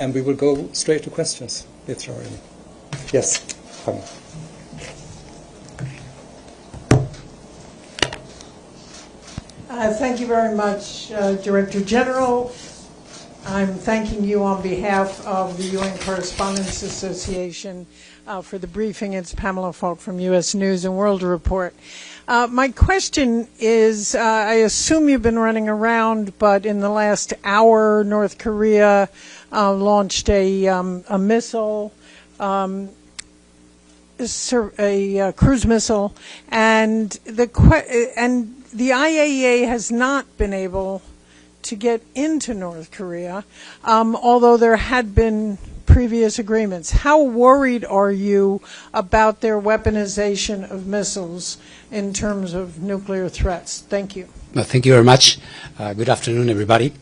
And we will go straight to questions, if there are any. Yes, Pamela. Thank you very much, Director General. I'm thanking you on behalf of the UN Correspondents Association for the briefing. It's Pamela Falk from U.S. News and World Report. My question is, I assume you've been running around, but in the last hour, North Korea launched a missile, a cruise missile, and the IAEA has not been able to get into North Korea, although there had been previous agreements. How worried are you about their weaponization of missiles in terms of nuclear threats? Thank you. Well, thank you very much. Good afternoon, everybody.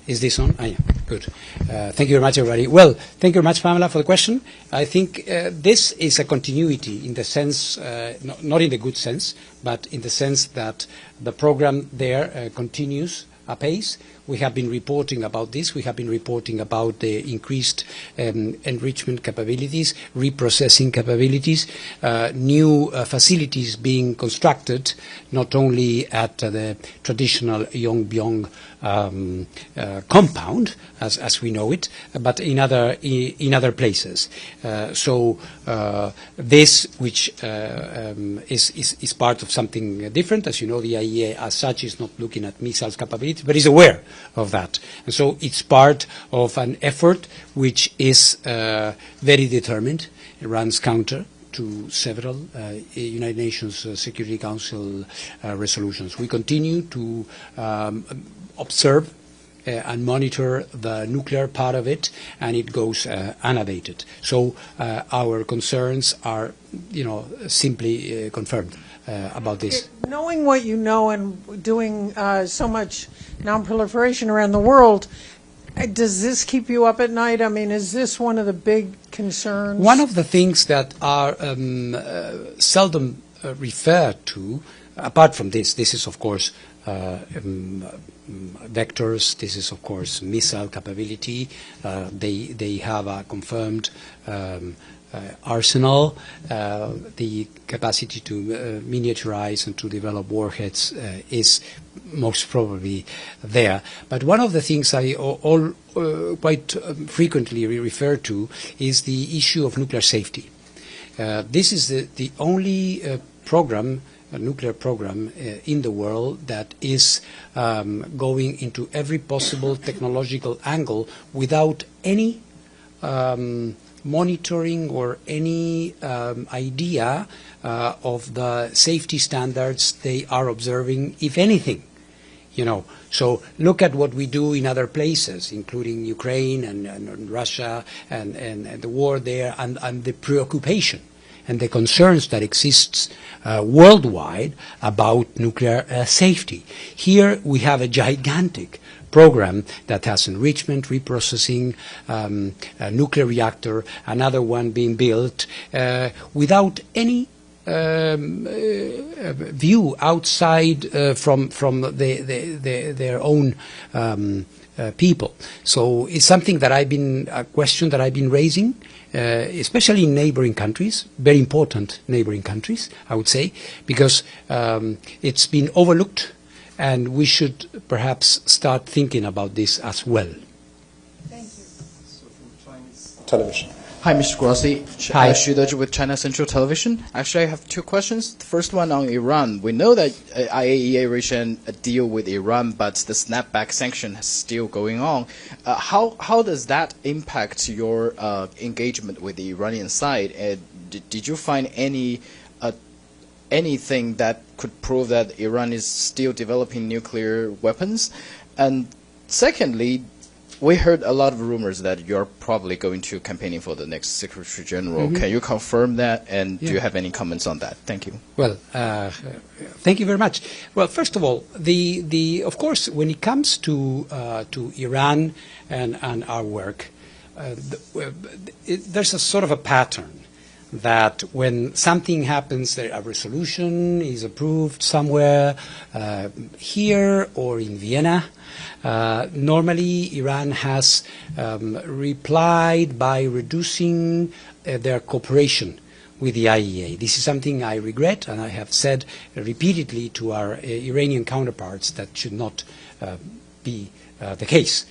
Is this on? Yeah, good. Thank you very much, everybody. Well, thank you very much, Pamela, for the question. I think this is a continuity in the sense, not in the good sense, but in the sense that the program there continues apace. We have been reporting about this. We have been reporting about the increased enrichment capabilities, reprocessing capabilities, new facilities being constructed, not only at the traditional Yongbyon compound, as we know it, but in other places. So this, which is part of something different, as you know, the IAEA as such is not looking at missiles capability, but is aware of that. And so it's part of an effort which is very determined. It runs counter to several United Nations Security Council resolutions. We continue to observe and monitor the nuclear part of it, and it goes unabated. So our concerns are, simply confirmed about this. Knowing what you know and doing so much non-proliferation around the world, does this keep you up at night? I mean, is this one of the big concerns? One of the things that are seldom referred to, apart from this is of course vectors, this is of course missile capability. They have a confirmed arsenal. The capacity to miniaturize and to develop warheads is most probably there. But one of the things I quite frequently refer to is the issue of nuclear safety. This is the only program, a nuclear program in the world that is going into every possible technological angle without any monitoring or any idea of the safety standards they are observing, if anything. So look at what we do in other places, including Ukraine and Russia and the war there and the preoccupation and the concerns that exists worldwide about nuclear safety. Here we have a gigantic program that has enrichment, reprocessing, a nuclear reactor, another one being built, without any view outside from their own people. So it's something that a question that I've been raising, especially in neighboring countries, very important neighboring countries, I would say, because it's been overlooked, and we should perhaps start thinking about this as well. Thank you. So from Chinese television. Hi, Mr. Grossi. Hi. Xu Deji with China Central Television. Actually, I have two questions. The first one on Iran. We know that IAEA reached a deal with Iran, but the snapback sanction is still going on. How does that impact your engagement with the Iranian side? Did you find anything that could prove that Iran is still developing nuclear weapons? And secondly, we heard a lot of rumors that you're probably going to campaigning for the next Secretary General. Mm-hmm. Can you confirm that? And do you have any comments on that? Thank you. Well, thank you very much. Well, first of all, of course, when it comes to Iran and our work, there's a sort of a pattern. that when something happens, a resolution is approved somewhere here or in Vienna. Normally, Iran has replied by reducing their cooperation with the IAEA. This is something I regret, and I have said repeatedly to our Iranian counterparts that should not be the case.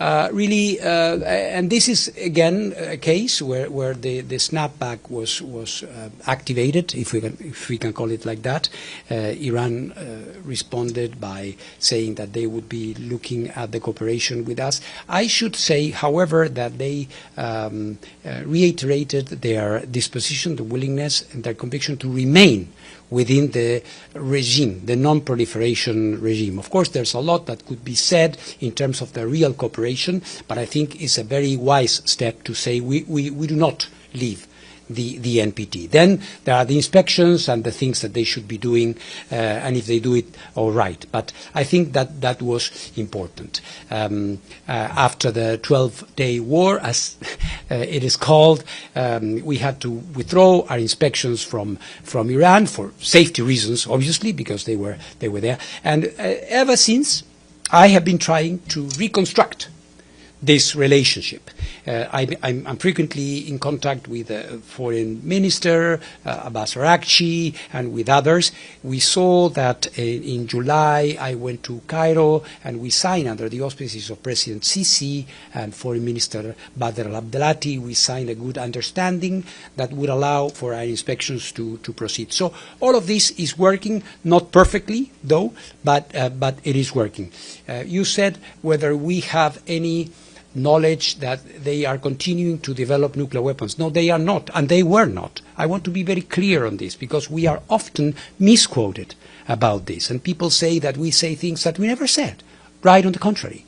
Really, and this is again a case where the snapback was activated, if we can call it like that. Iran responded by saying that they would be looking at the cooperation with us. I should say, however, that they reiterated their disposition, the willingness, and their conviction to remain within the regime, the non-proliferation regime. Of course, there's a lot that could be said in terms of the real cooperation, but I think it's a very wise step to say we do not leave the NPT. Then there are the inspections and the things that they should be doing, and if they do it, all right. But I think that was important. After the 12-day war, as it is called, we had to withdraw our inspections from Iran for safety reasons, obviously, because they were there. And ever since, I have been trying to reconstruct this relationship. I'm frequently in contact with the Foreign Minister, Abbas Araghchi, and with others. We saw that in July I went to Cairo and we signed, under the auspices of President Sisi and Foreign Minister Badr al-Abdelati, we signed a good understanding that would allow for our inspections to proceed. So all of this is working, not perfectly though, but it is working. You said whether we have any knowledge that they are continuing to develop nuclear weapons. No, they are not, and they were not. I want to be very clear on this, because we are often misquoted about this, and people say that we say things that we never said. Right on the contrary.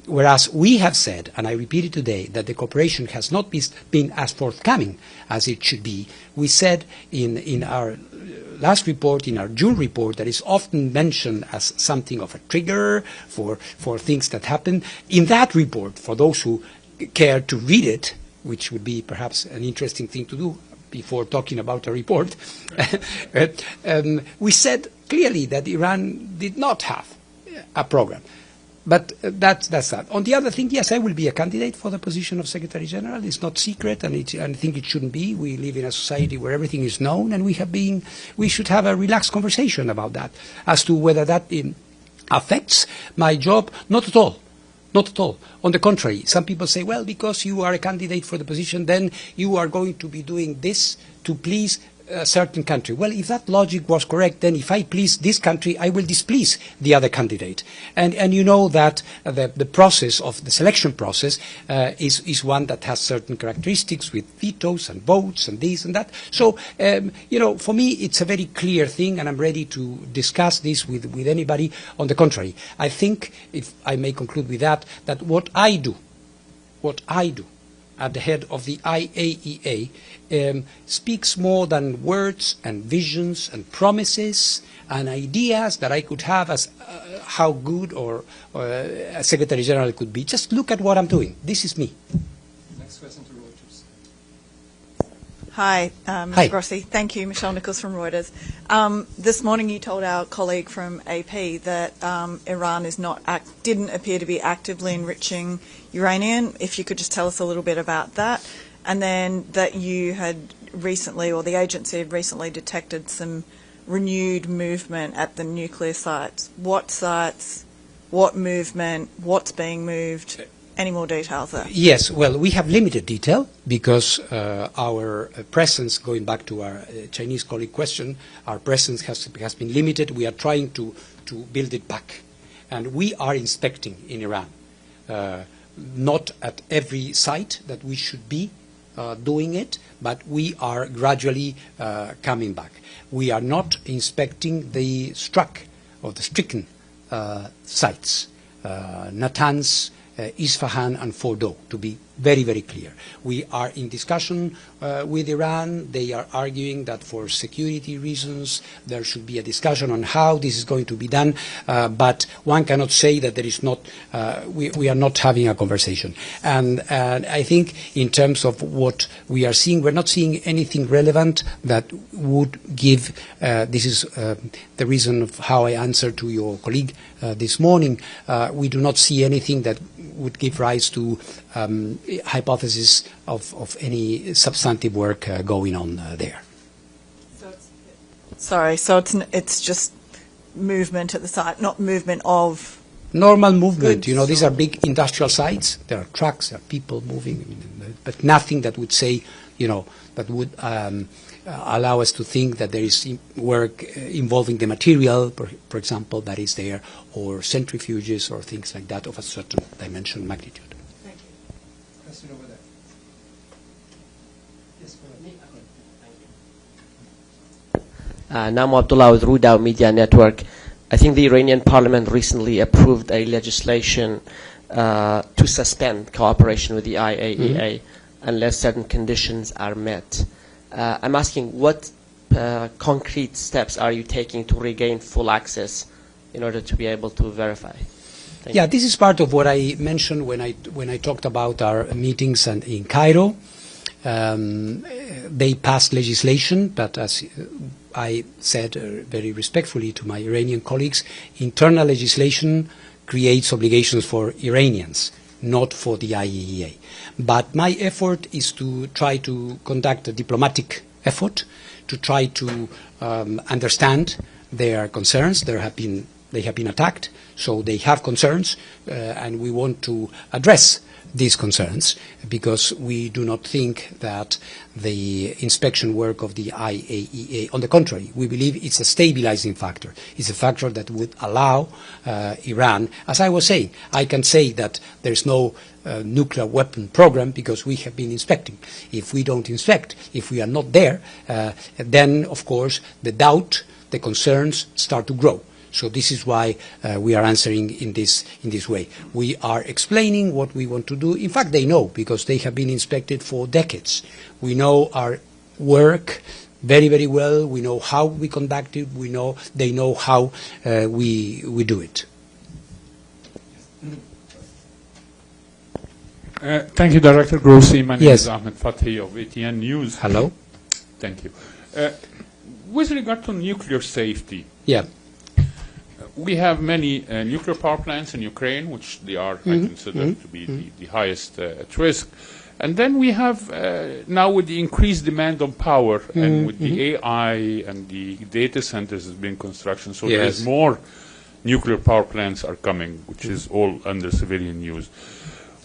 Whereas we have said, and I repeat it today, that the cooperation has not been as forthcoming as it should be. We said in our last report, in our June report, that is often mentioned as something of a trigger for things that happen. In that report, for those who care to read it, which would be perhaps an interesting thing to do before talking about a report, we said clearly that Iran did not have a program. But that's that. On the other thing, yes, I will be a candidate for the position of Secretary General. It's not secret, and I think it shouldn't be. We live in a society where everything is known, and we should have a relaxed conversation about that. As to whether that affects my job, not at all. Not at all. On the contrary, some people say, well, because you are a candidate for the position, then you are going to be doing this to please a certain country. Well, if that logic was correct, then if I please this country, I will displease the other candidate. And you know that the process of the selection process is one that has certain characteristics with vetoes and votes and this and that. So, for me, it's a very clear thing, and I'm ready to discuss this with anybody. On the contrary, I think, if I may conclude with that what I do at the head of the IAEA speaks more than words and visions and promises and ideas that I could have as how good or a Secretary General could be. Just look at what I'm doing. This is me. Next question to Reuters. Hi, Mr. Hi. Grossi. Thank you. Michelle Nichols from Reuters. This morning you told our colleague from AP that Iran didn't appear to be actively enriching uranium. If you could just tell us a little bit about that. And then that you had recently, or the agency had recently detected some renewed movement at the nuclear sites. What sites, what movement, what's being moved? Any more details there? Yes, well, we have limited detail because our presence, going back to our Chinese colleague question, our presence has been limited. We are trying to build it back. And we are inspecting in Iran, not at every site that we should be doing it, but we are gradually coming back. We are not inspecting the stricken sites, Natanz, Isfahan and Fordow, to be very, very clear. We are in discussion with Iran. They are arguing that for security reasons there should be a discussion on how this is going to be done, but one cannot say that there is not, we are not having a conversation. And I think in terms of what we are seeing, we're not seeing anything relevant that would give, this is the reason of how I answered to your colleague this morning, we do not see anything that would give rise to hypothesis of any substantive work going on there. Sorry, so it's just movement at the site, not movement of... Normal movement, goods, you know, these are big industrial sites. There are trucks, there are people moving, but nothing that would say, you know, that would allow us to think that there is work involving the material, for example, that is there, or centrifuges or things like that of a certain dimension magnitude. Thank you. Question over there. Yes, go ahead. Nam Abdullah with Rudao Media Network. I think the Iranian parliament recently approved a legislation to suspend cooperation with the IAEA unless certain conditions are met. I'm asking, what concrete steps are you taking to regain full access in order to be able to verify? Thank you. This is part of what I mentioned when I talked about our meetings in Cairo. They passed legislation, but as I said very respectfully to my Iranian colleagues, internal legislation creates obligations for Iranians, not for the IAEA. But my effort is to try to conduct a diplomatic effort, to try to understand their concerns. They have been attacked, so they have concerns, and we want to address these concerns because we do not think that the inspection work of the IAEA, on the contrary, we believe it's a stabilizing factor. It's a factor that would allow Iran, as I was saying, I can say that there's no nuclear weapon program because we have been inspecting. If we don't inspect, if we are not there, then of course the doubt, the concerns start to grow. So this is why we are answering in this way. We are explaining what we want to do. In fact, they know because they have been inspected for decades. We know our work very, very well. We know how we conduct it. They know how we do it. Thank you, Director Grossi. My name Yes. is Ahmed Fathi of ATN News. Hello. Thank you. With regard to nuclear safety, Yeah. we have many nuclear power plants in Ukraine, which they are, I consider, to be the highest at risk. And then we have, now with the increased demand on power and with the AI and the data centers has been construction, so Yes. there's more nuclear power plants are coming, which is all under civilian use.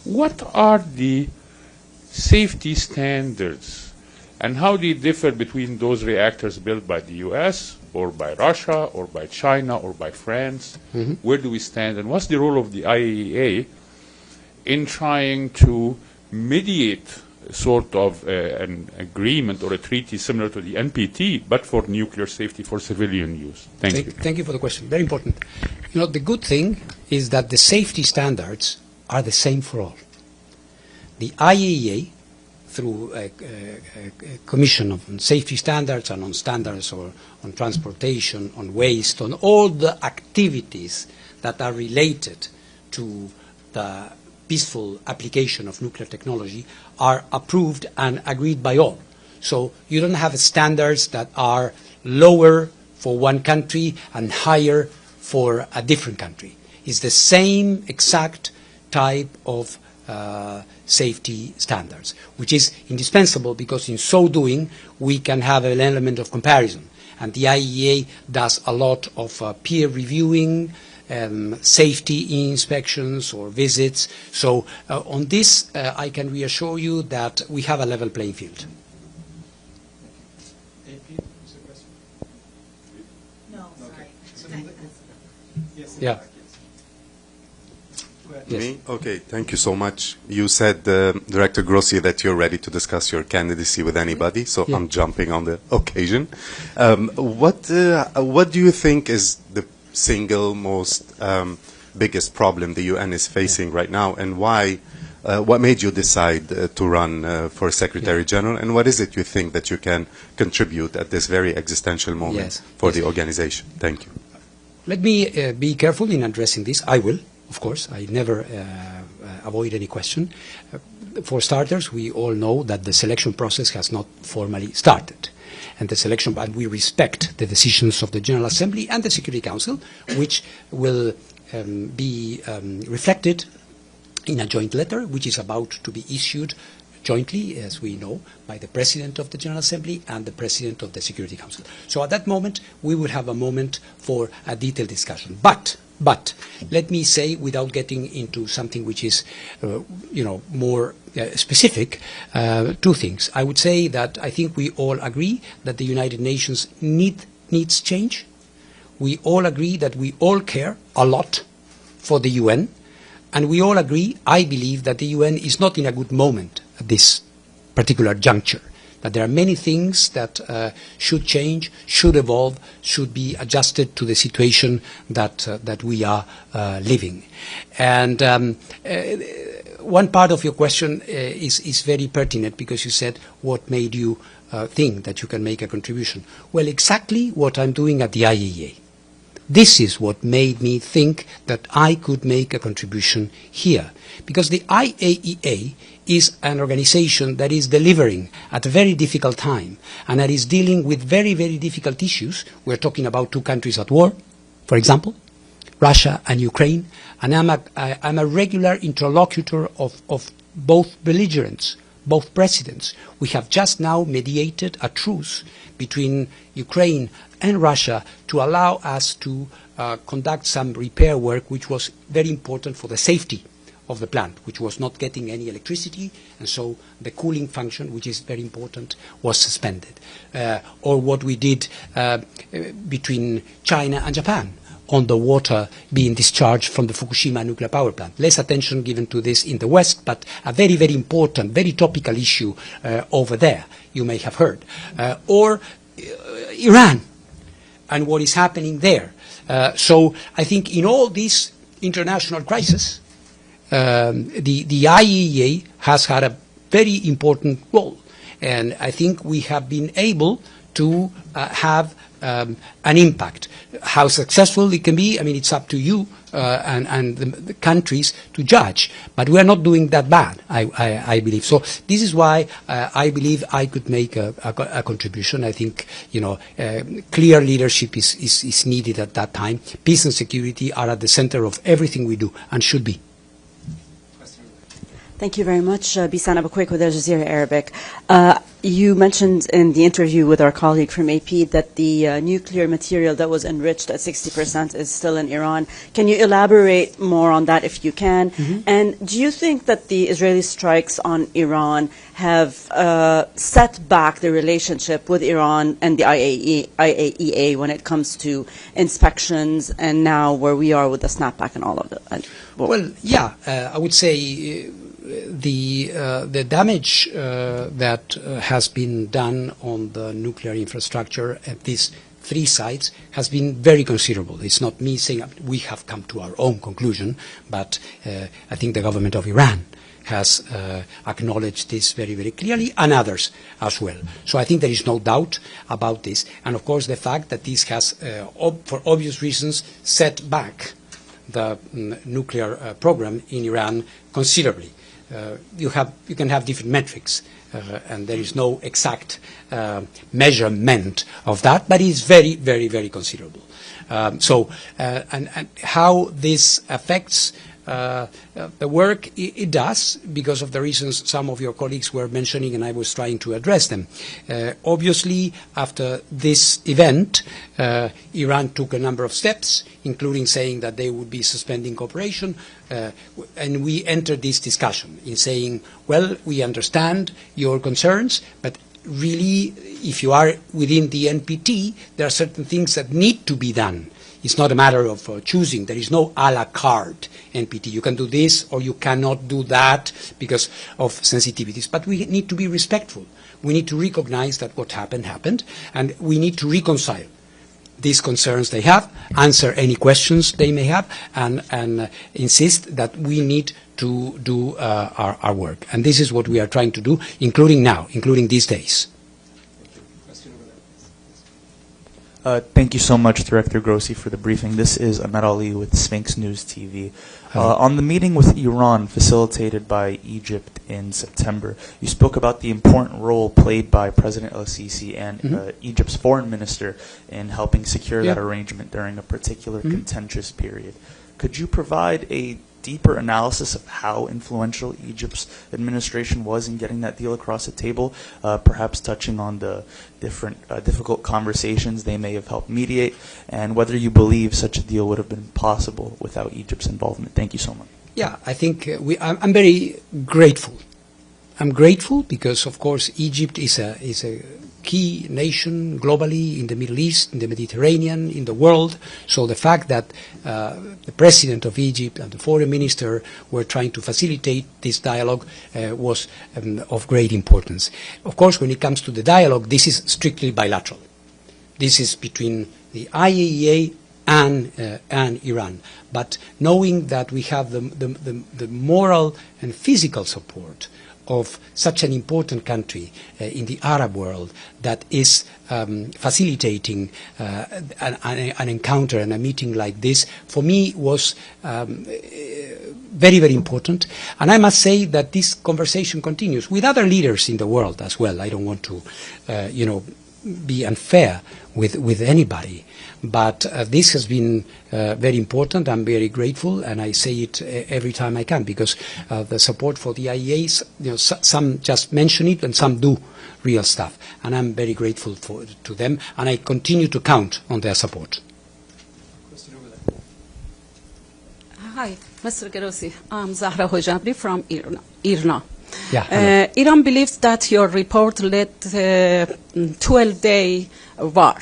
What are the safety standards and how do they differ between those reactors built by the US or by Russia or by China or by France? Where do we stand and what's the role of the IAEA in trying to mediate sort of an agreement or a treaty similar to the NPT but for nuclear safety for civilian use? Thank you. Thank you for the question. Very important. You know, the good thing is that the safety standards are the same for all. The IAEA, through a commission on safety standards and on standards or on transportation, on waste, on all the activities that are related to the peaceful application of nuclear technology, are approved and agreed by all. So you don't have standards that are lower for one country and higher for a different country. It's the same exact type of safety standards, which is indispensable because in so doing we can have an element of comparison. And the IAEA does a lot of peer reviewing, safety inspections or visits. So on this, I can reassure you that we have a level playing field. No, sorry. Yeah. Yes. Me? Okay, thank you so much. You said, Director Grossi, that you're ready to discuss your candidacy with anybody, so I'm jumping on the occasion. What do you think is the single most biggest problem the UN is facing right now, and why? What made you decide to run for Secretary General, and what is it you think that you can contribute at this very existential moment for the organization? Thank you. Let me be careful in addressing this. I will, of course. I never avoid any question. For starters, we all know that the selection process has not formally started. And the selection, and we respect the decisions of the General Assembly and the Security Council, which will be reflected in a joint letter, which is about to be issued jointly, as we know, by the President of the General Assembly and the President of the Security Council. So at that moment, we will have a moment for a detailed discussion. But let me say, without getting into something which is, more specific, two things. I would say that I think we all agree that the United Nations needs change. We all agree that we all care a lot for the UN. And we all agree, I believe, that the UN is not in a good moment at this particular juncture, that there are many things that should change, should evolve, should be adjusted to the situation that we are living. And one part of your question is very pertinent, because you said, what made you think that you can make a contribution? Well, exactly what I'm doing at the IAEA. This is what made me think that I could make a contribution here. Because the IAEA is an organization that is delivering at a very difficult time and that is dealing with very, very difficult issues. We're talking about two countries at war, for example, Russia and Ukraine. And I'm a regular interlocutor of both belligerents, both presidents. We have just now mediated a truce between Ukraine and Russia to allow us to conduct some repair work, which was very important for the safety of the plant, which was not getting any electricity, and so the cooling function, which is very important, was suspended. Or what we did between China and Japan on the water being discharged from the Fukushima nuclear power plant. Less attention given to this in the West, but a very, very important, very topical issue over there, you may have heard. Or Iran and what is happening there. So I think in all these international crises, the IAEA has had a very important role. And I think we have been able to have an impact. How successful it can be, I mean, it's up to you and the countries to judge. But we are not doing that bad, I believe. So this is why I believe I could make a contribution. I think, clear leadership is needed at that time. Peace and security are at the center of everything we do and should be. Thank you very much. Bisan Abukwek with Al Jazeera Arabic. You mentioned in the interview with our colleague from AP that the nuclear material that was enriched at 60% is still in Iran. Can you elaborate more on that if you can? Mm-hmm. And do you think that the Israeli strikes on Iran have set back the relationship with Iran and the IAEA when it comes to inspections and now where we are with the snapback and all of that? Well, yeah, I would say the damage that has been done on the nuclear infrastructure at these three sites has been very considerable. It's not me saying we have come to our own conclusion, but I think the government of Iran has acknowledged this very, very clearly, and others as well. So I think there is no doubt about this. And of course the fact that this has, for obvious reasons, set back the nuclear program in Iran considerably. You can have different metrics, and there is no exact measurement of that, but it's very, very, very considerable. And how this affects the work, it does, because of the reasons some of your colleagues were mentioning, and I was trying to address them. Obviously, after this event, Iran took a number of steps, including saying that they would be suspending cooperation, and we entered this discussion in saying, well, we understand your concerns, but really, if you are within the NPT, there are certain things that need to be done. It's not a matter of choosing. There is no a la carte NPT. You can do this or you cannot do that because of sensitivities. But we need to be respectful. We need to recognize that what happened, happened, and we need to reconcile these concerns they have, answer any questions they may have, and insist that we need to do our work. And this is what we are trying to do, including now, including these days. Thank you so much, Director Grossi, for the briefing. This is Ahmed Ali with Sphinx News TV. On the meeting with Iran facilitated by Egypt in September, you spoke about the important role played by President El-Sisi and Egypt's foreign minister in helping secure that arrangement during a particular contentious period. Could you provide a deeper analysis of how influential Egypt's administration was in getting that deal across the table, perhaps touching on the different difficult conversations they may have helped mediate, and whether you believe such a deal would have been possible without Egypt's involvement? Thank you so much. Yeah, I think I'm very grateful. I'm grateful because, of course, Egypt is a key nation globally in the Middle East, in the Mediterranean, in the world. So the fact that the president of Egypt and the foreign minister were trying to facilitate this dialogue was of great importance. Of course, when it comes to the dialogue, this is strictly bilateral. This is between the IAEA and Iran. But knowing that we have the moral and physical support of such an important country in the Arab world that is facilitating an encounter and a meeting like this, for me was very, very important. And I must say that this conversation continues with other leaders in the world as well. I don't want to, be unfair with anybody. But this has been very important. I'm very grateful, and I say it every time I can, because the support for the IAEA, some just mention it and some do real stuff. And I'm very grateful to them, and I continue to count on their support. Hi, Mr. Grossi. I'm Zahra Hojabri from Iran. Yeah, Iran believes that your report led to 12-day war.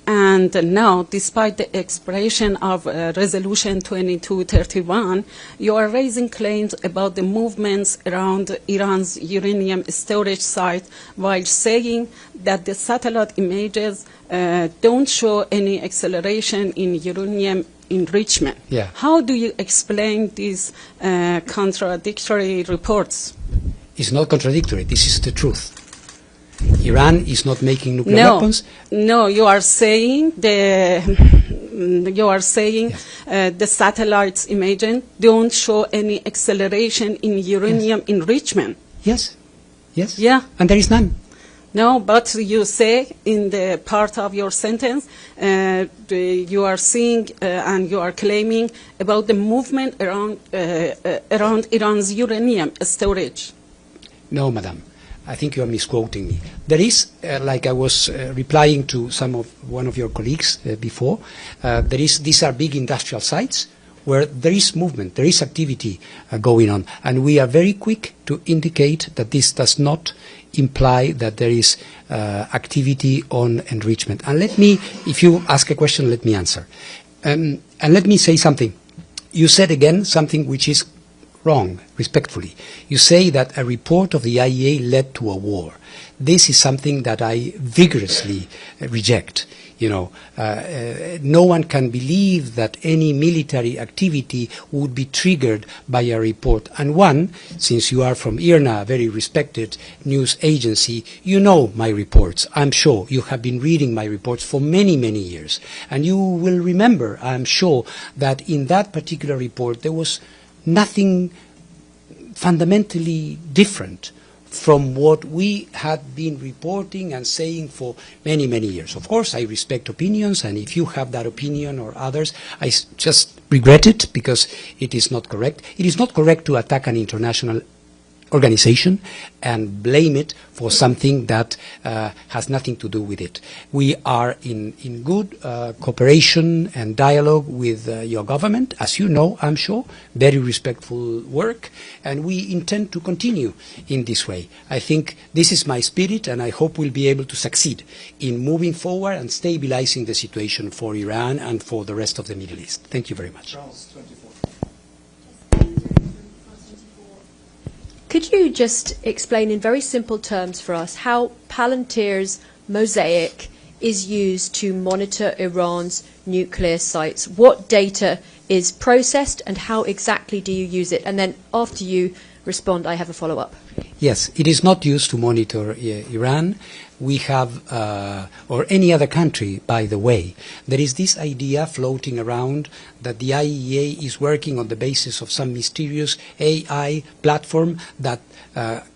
And now, despite the expiration of Resolution 2231, you are raising claims about the movements around Iran's uranium storage site, while saying that the satellite images don't show any acceleration in uranium enrichment. Yeah. How do you explain these contradictory reports? It's not contradictory. This is the truth. Iran is not making nuclear weapons. No, you are saying the satellites imaging don't show any acceleration in uranium enrichment. Yes. Yes. Yeah. And there is none. No, but you say in the part of your sentence, you are saying and you are claiming about the movement around Iran's uranium storage. No, madam. I think you are misquoting me. There is, like I was replying to one of your colleagues before, these are big industrial sites where there is movement, there is activity going on. And we are very quick to indicate that this does not imply that there is activity on enrichment. And let me, if you ask a question, let me answer. And let me say something. You said again something which is wrong, respectfully. You say that a report of the IAEA led to a war. This is something that I vigorously reject. No one can believe that any military activity would be triggered by a report. And since you are from IRNA, a very respected news agency, you know my reports. I'm sure you have been reading my reports for many, many years. And you will remember, I'm sure, that in that particular report there was nothing fundamentally different from what we had been reporting and saying for many, many years. Of course, I respect opinions, and if you have that opinion or others, I just regret it because it is not correct. It is not correct to attack an international organization and blame it for something that has nothing to do with it. We are in good cooperation and dialogue with your government, as you know, I'm sure, very respectful work, and we intend to continue in this way. I think this is my spirit, and I hope we'll be able to succeed in moving forward and stabilizing the situation for Iran and for the rest of the Middle East. Thank you very much. Could you just explain in very simple terms for us how Palantir's Mosaic is used to monitor Iran's nuclear sites? What data is processed and how exactly do you use it? And then after you respond, I have a follow-up. Yes, it is not used to monitor Iran. We have, or any other country, by the way. There is this idea floating around that the IAEA is working on the basis of some mysterious AI platform that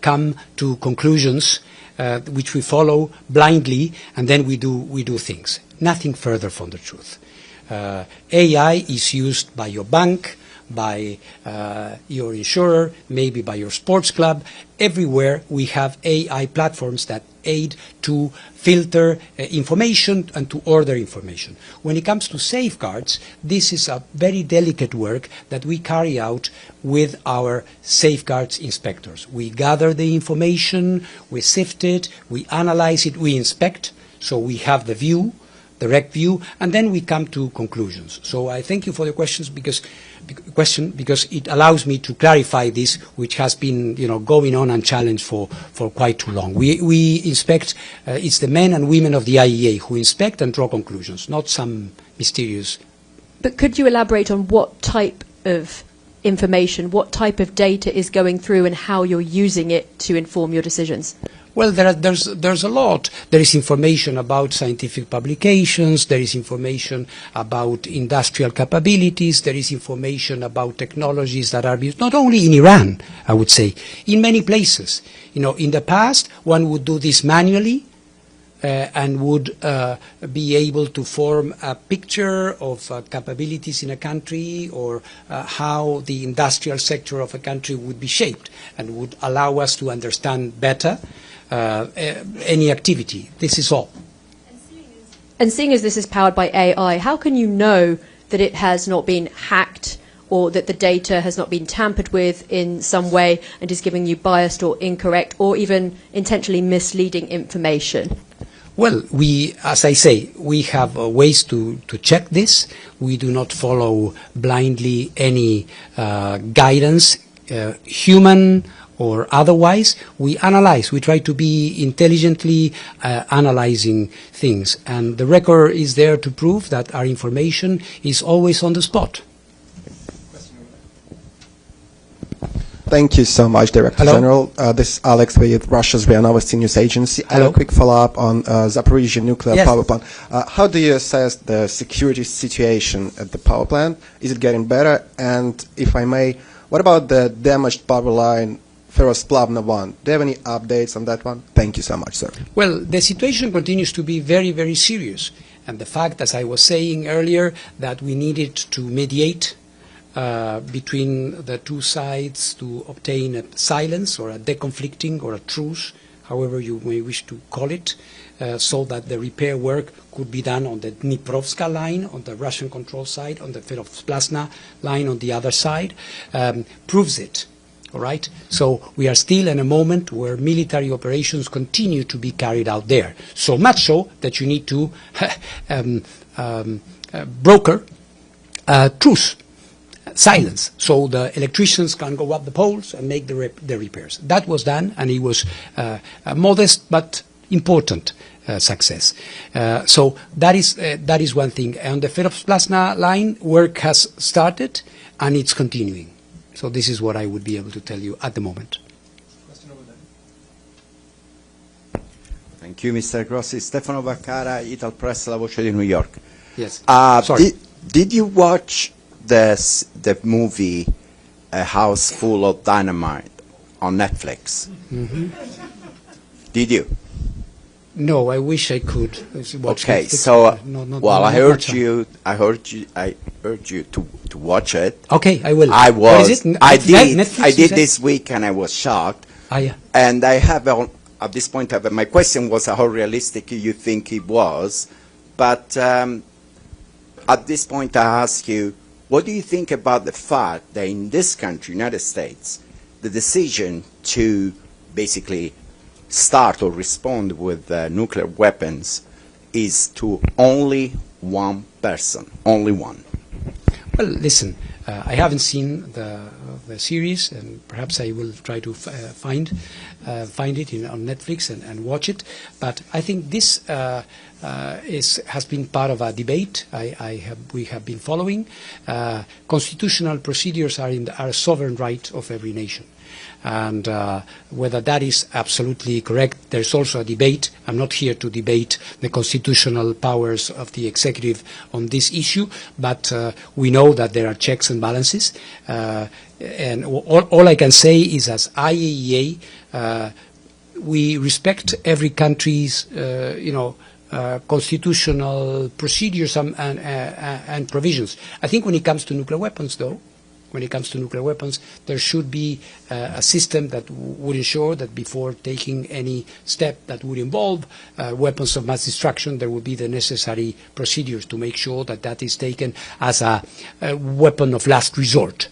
come to conclusions which we follow blindly, and then we do things. Nothing further from the truth. AI is used by your bank, by your insurer, maybe by your sports club. Everywhere we have AI platforms that aid to filter information and to order information. When it comes to safeguards, this is a very delicate work that we carry out with our safeguards inspectors. We gather the information, we sift it, we analyze it, we inspect, so we have the view, direct view, and then we come to conclusions. So I thank you for the questions because it allows me to clarify this, which has been going on unchallenged for quite too long. We inspect, it's the men and women of the IAEA who inspect and draw conclusions, not some mysterious. But could you elaborate on what type of information, what type of data is going through and how you're using it to inform your decisions? Well, there's a lot. There is information about scientific publications, there is information about industrial capabilities, there is information about technologies that are used, not only in Iran, I would say, in many places. In the past, one would do this manually and would be able to form a picture of capabilities in a country or how the industrial sector of a country would be shaped and would allow us to understand better any activity. This is all. And seeing as this is powered by AI, how can you know that it has not been hacked or that the data has not been tampered with in some way and is giving you biased or incorrect or even intentionally misleading information? Well, as I say, we have ways to check this. We do not follow blindly any guidance, human or otherwise. We analyze. We try to be intelligently analyzing things. And the record is there to prove that our information is always on the spot. Thank you so much, Director General. This is Alex with Russia's RIA Novosti News Agency. I have a quick follow-up on Zaporizhzhia nuclear power plant. How do you assess the security situation at the power plant? Is it getting better? And if I may, what about the damaged power line Ferosplavna 1? Do you have any updates on that one? Thank you so much, sir. Well, the situation continues to be very, very serious. And the fact, as I was saying earlier, that we needed to mediate between the two sides to obtain a silence or a deconflicting or a truce, however you may wish to call it, so that the repair work could be done on the Dniprovska line, on the Russian control side, on the Ferosplavna line on the other side, proves it. All right? So we are still in a moment where military operations continue to be carried out there. So much so that you need to broker truce, silence, so the electricians can go up the poles and make the repairs. That was done, and it was a modest but important success. So that is one thing. On the Ferosplavna line, work has started, and it's continuing. So this is what I would be able to tell you at the moment. Thank you, Mr. Grossi. Stefano Baccara, Ital Press, La Voce di New York. Yes. Sorry. Did you watch the movie A House Full of Dynamite on Netflix? Mm-hmm. Did you? No, I wish I could. Okay, so I heard you to watch it. Okay, I will. I did Netflix, this week, and I was shocked. Yeah. And I have at this point, my question was how realistic you think it was, but at this point, I ask you, what do you think about the fact that in this country, United States, the decision to basically start or respond with nuclear weapons is to only one person, only one? Well, listen, I haven't seen the series, and perhaps I will try to find it on Netflix and watch it. But I think this has been part of a debate we have been following. Constitutional procedures are a sovereign right of every nation. And whether that is absolutely correct, there's also a debate. I'm not here to debate the constitutional powers of the executive on this issue, but we know that there are checks and balances. And all I can say is, as IAEA, we respect every country's, constitutional procedures and provisions. I think when it comes to nuclear weapons, though, there should be a system that would ensure that before taking any step that would involve weapons of mass destruction, there would be the necessary procedures to make sure that that is taken as a weapon of last resort.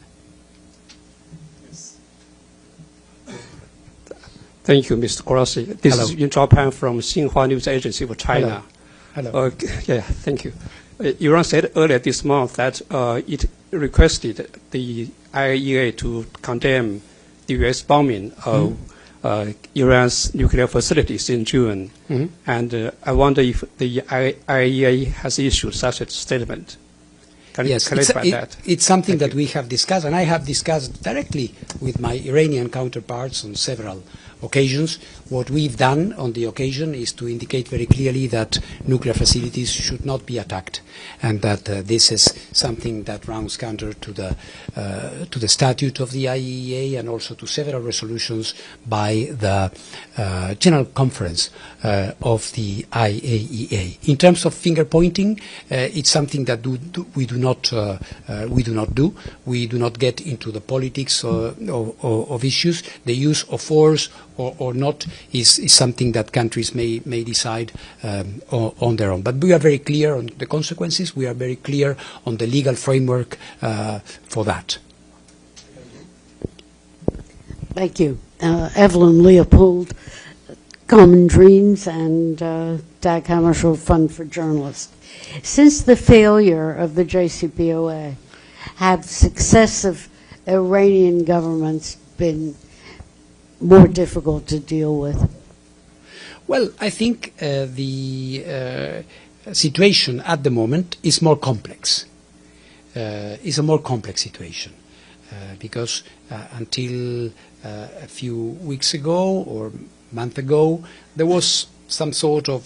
Thank you, Mr. Grossi. This is Yun Zhaopan from Xinhua News Agency for China. Hello. Thank you. Iran said earlier this month that it requested the IAEA to condemn the U.S. bombing of Iran's nuclear facilities in June. Mm-hmm. And I wonder if the IAEA has issued such a statement. Can you clarify that? It's something that we have discussed, and I have discussed directly with my Iranian counterparts on several occasions. What we've done on the occasion is to indicate very clearly that nuclear facilities should not be attacked, and that this is something that runs counter to the statute of the IAEA and also to several resolutions by the General Conference of the IAEA. In terms of finger pointing, it's something that we do not do. We do not get into the politics of issues. The use of force or not is something that countries may decide on their own. But we are very clear on the consequences. We are very clear on the legal framework for that. Thank you. Evelyn Leopold, Common Dreams, and Dag Hammarskjöld Fund for Journalists. Since the failure of the JCPOA, have successive Iranian governments been more difficult to deal with? Well, I think the situation at the moment is more complex. It's a more complex situation because until a few weeks ago or month ago, there was some sort of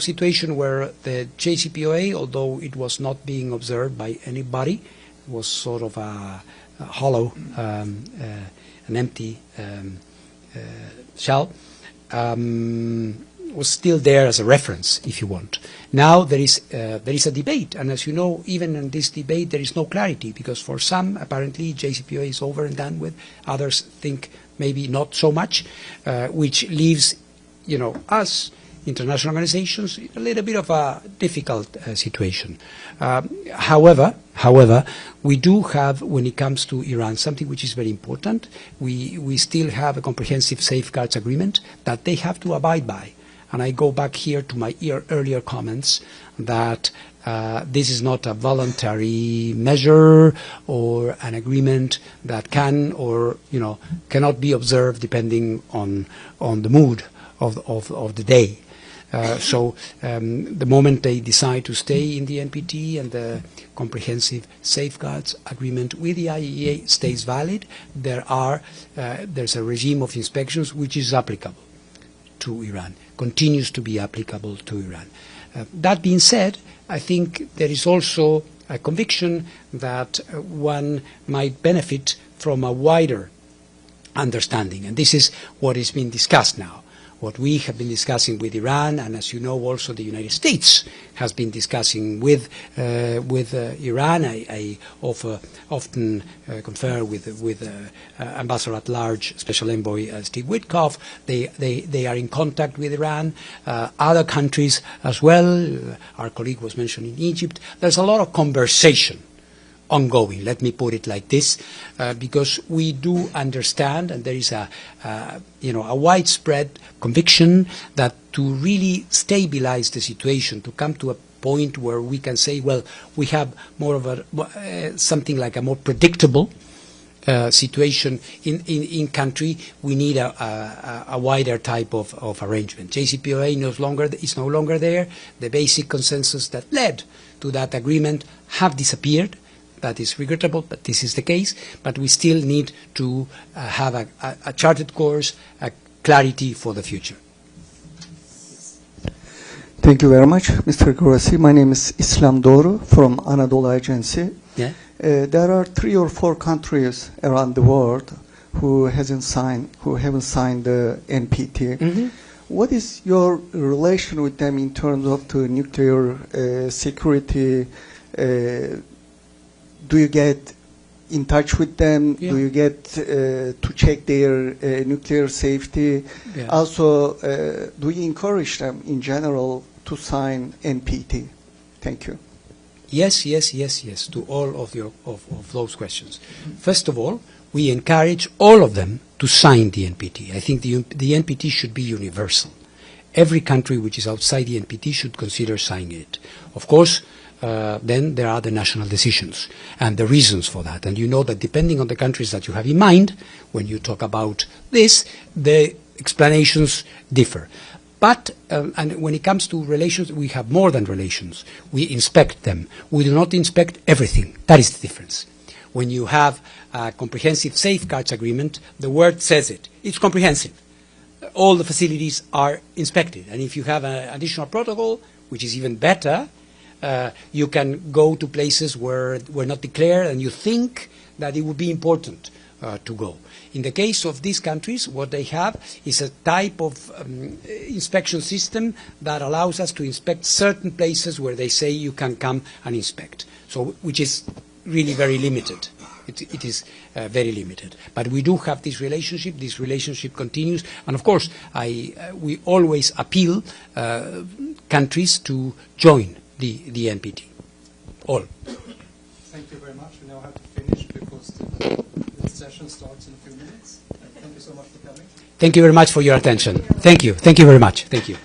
situation where the JCPOA, although it was not being observed by anybody, was sort of a hollow, an empty shell, was still there as a reference, if you want. Now there is a debate, and as you know, even in this debate there is no clarity, because for some, apparently, JCPOA is over and done with. Others think maybe not so much, which leaves, us, international organizations, a little bit of a difficult situation. However, we do have, when it comes to Iran, something which is very important. We still have a comprehensive safeguards agreement that they have to abide by. And I go back here to my earlier comments that this is not a voluntary measure or an agreement that can or cannot be observed depending on the mood of the day. So the moment they decide to stay in the NPT and the comprehensive safeguards agreement with the IAEA stays valid, there's a regime of inspections which is applicable to Iran, continues to be applicable to Iran. That being said, I think there is also a conviction that one might benefit from a wider understanding, and this is what is being discussed now. What we have been discussing with Iran, and as you know, also the United States has been discussing with Iran. I often confer with Ambassador at Large, Special Envoy Steve Witkoff. They are in contact with Iran. Other countries as well. Our colleague was mentioning Egypt. There's a lot of conversation ongoing, let me put it like this, because we do understand, and there is a widespread conviction that to really stabilize the situation, to come to a point where we can say, well, we have more of a something like a more predictable situation in country. We need a wider type of arrangement. JCPOA is no longer there. The basic consensus that led to that agreement have disappeared. That is regrettable, but this is the case. But we still need to have a charted course, a clarity for the future. Thank you very much, Mr. Grossi. My name is Islam Doğru from Anadolu Agency. Yeah. There are 3 or 4 countries around the world who haven't signed the NPT. Mm-hmm. What is your relation with them in terms of the nuclear security? Do you get in touch with them? Yeah. Do you get to check their nuclear safety? Yeah. Also, do you encourage them in general to sign NPT? Thank you. Yes, to all of those questions. First of all, we encourage all of them to sign the NPT. I think the NPT should be universal. Every country which is outside the NPT should consider signing it. Of course, then there are the national decisions and the reasons for that. And you know that depending on the countries that you have in mind, when you talk about this, the explanations differ. But, and when it comes to relations, we have more than relations. We inspect them. We do not inspect everything. That is the difference. When you have a comprehensive safeguards agreement, the word says it. It's comprehensive. All the facilities are inspected. And if you have an additional protocol, which is even better, you can go to places where were not declared and you think that it would be important to go. In the case of these countries, what they have is a type of inspection system that allows us to inspect certain places where they say you can come and inspect, so which is really very limited. It is very limited. But we do have this relationship. This relationship continues. And of course, we always appeal countries to join the NPT. All. Thank you very much. We now have to finish because the session starts in a few minutes. Thank you so much for coming. Thank you very much for your attention. Thank you. Thank you very much. Thank you.